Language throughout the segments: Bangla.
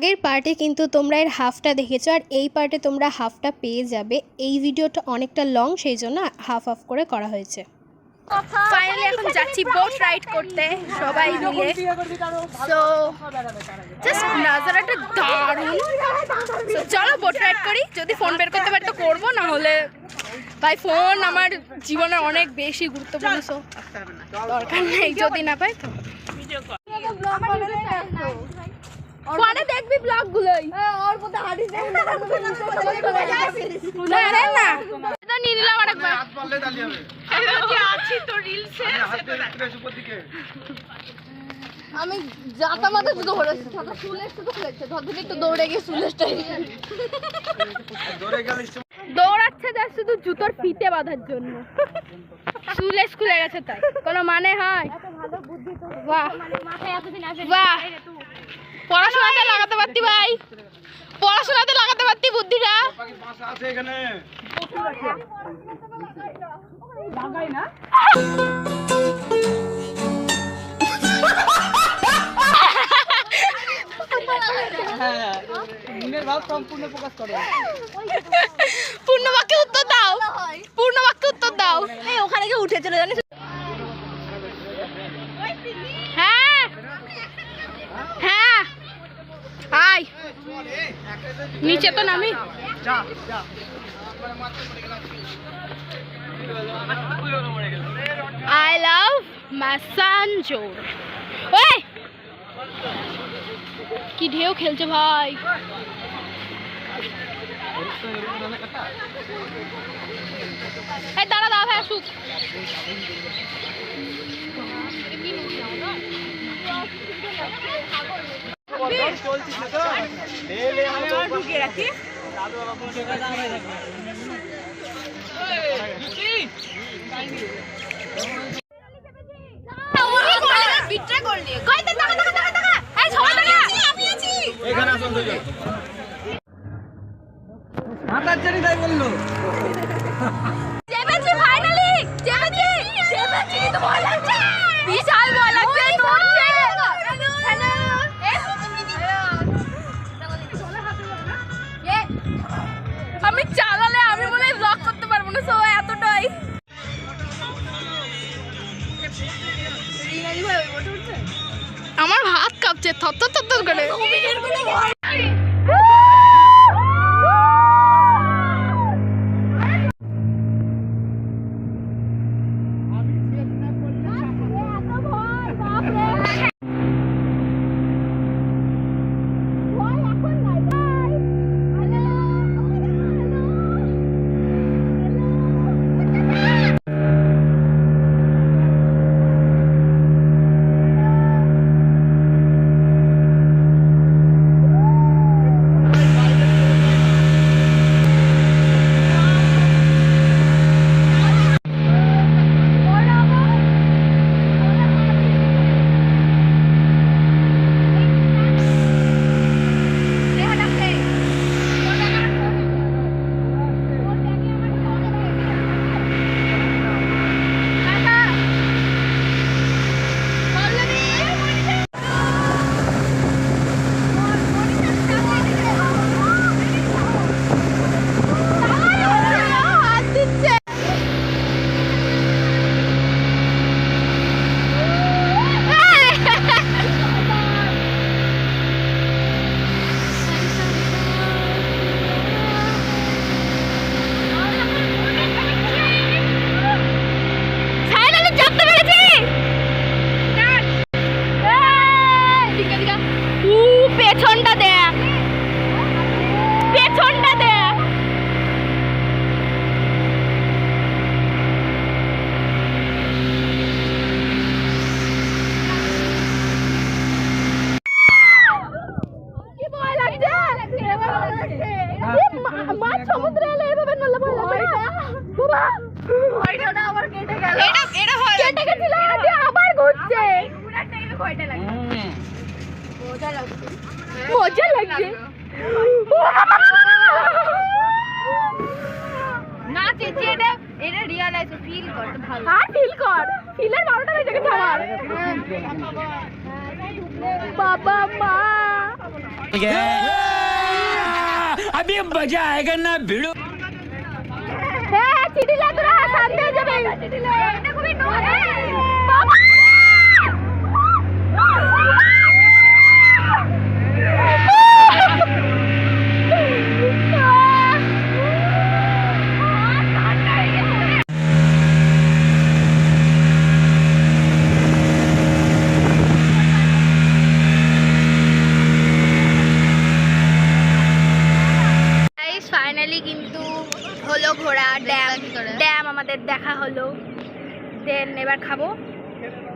আগের পার্টে কিন্তু তোমরা এর হাফটা দেখেছো, আর এই পার্টে তোমরা হাফটা পেয়ে যাবে। এই ভিডিওটা অনেকটা লং, সেই জন্য হাফ হাফ করে করা হয়েছে। ফাইনালি এখন যাচ্ছি বোট রাইড করতে সবাই মিলে। সো জাস্ট নাজারাটা দারুণ। সো চলো বোট রাইড করি। যদি ফোন বের করতে পারি তো করবো, না হলে ভাই ফোন আমার জীবনের অনেক বেশি গুরুত্বপূর্ণ, সো দরকার নেই। যদি না পাই তো পরে দেখবি ব্লগগুলোই। ওর মধ্যে হাঁটিস না না এটা নিয়ে নিলাম আরেকবার। হাত পারলে দাঁড়িয়ে হবে। আমি আছি তো রিলসে আমি জাতা মাথা শুধু হরেছি, ছাতা চুলে শুধু খুলেছে, ধরতে একটু দৌড়ে গিয়ে চুলেটাই দৌড়াচ্ছে যা শুধু জুতোর ফিতে বাঁধার জন্য। চুলে খুলে গেছে তাই কোনো মানে হয়? বাহ বাহ, পড়াশোনাতে লাগাতে পারতি ভাই, পড়াশোনাতে লাগাতে পারতি বুদ্ধিটা। পূর্ণ বাক্যে উত্তর দাও, পূর্ণ বাক্যে উত্তর দাও। ওখানে গিয়ে উঠে চলে জানিস। হ্যাঁ হ্যাঁ আয় নিচে তো নামি। I love Masanjor। ওই কি ঢেউ খেলছে ভাই। এই দাঁড়া দাঁড়া ভাই আসুক। আমি চালালে আমি মনে হয় ব্লগ করতে পারবো না, সো এতটাই। আমার হাত কাঁপছে থর থর থর থর করে। পেছনটা দেখ, পেছনটা দেখ। কি ভয় লাগছে? মাছ সমুদ্রে এলে এভাবে নলে ভয় লাগছে বাবা। ভয়টা আবার কেটে গেল। এটা ভয় কেটে গেছিল, আবার ঘুরছে। পুরো টাইমে ভয়টা লাগছে। মজা লাগছে, মজা লাগছে। না চেঁচে এটা রিয়ালাইজ ফিল কর, ভালো। হ্যাঁ ফিল কর, ফিলের 12টা বেজে গেছে আমার। বাবা মা अभी मजा आएगा ना भिड़ो। হ্যাঁ চিঠি লে তোরা সামনে যাবে চিঠি লে এটা খুবই নো বাবা ফাইনালি কিন্তু হলো ঘোড়া ড্যাম আমাদের দেখা হলো। দেন এবার খাবো।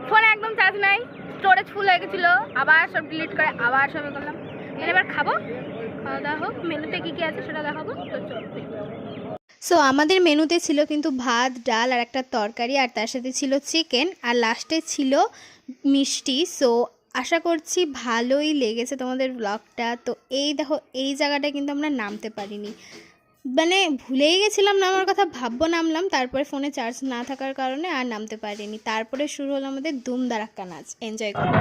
ফোনে একদম চার্জ নাই, স্টোরেজ ফুল হয়ে গেছিলো, আবার সব ডিলিট করে আবার সব করলাম। দেন এবার খাবো, খাওয়া দাওয়া হোক। মেনুতে কী কী আছে সেটা দেখাবো। সো আমাদের মেনুতে ছিল কিন্তু ভাত, ডাল আর একটা তরকারি, আর তার সাথে ছিল চিকেন, আর লাস্টে ছিল মিষ্টি। সো আশা করছি ভালোই লেগেছে তোমাদের ব্লগটা। তো এই দেখো এই জায়গাটা কিন্তু আমরা নামতে পারিনি, মানে ভুলেই গেছিলাম নামার কথা, ভাববো নামলাম, তারপরে ফোনে চার্জ না থাকার কারণে আর নামতে পারিনি। তারপরে শুরু হলো আমাদের দুম দারাক্কা নাচ। এনজয় করো।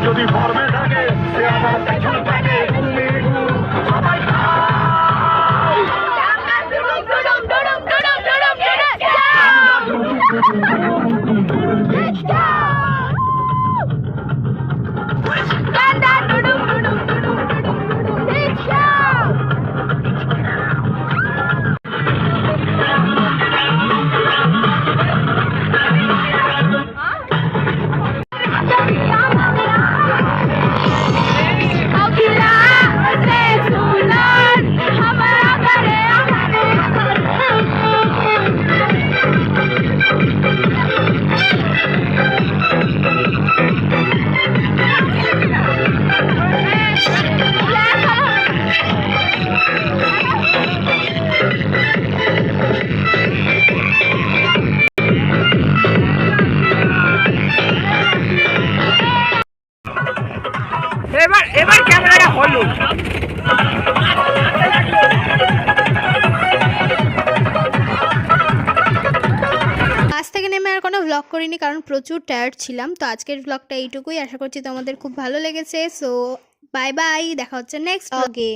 যদি ফর্মে থাকে সে আমার পেছনে থাকে এবার ক্যামেরাটা হলো। বাস থেকে নেমে আর কোনো ব্লগ করিনি কারণ প্রচুর টায়ার্ড ছিলাম। তো আজকের ব্লগটা এইটুকুই, আশা করছি তোমাদের খুব ভালো লেগেছে। সো বাই বাই, দেখা হচ্ছে নেক্সট ব্লগে।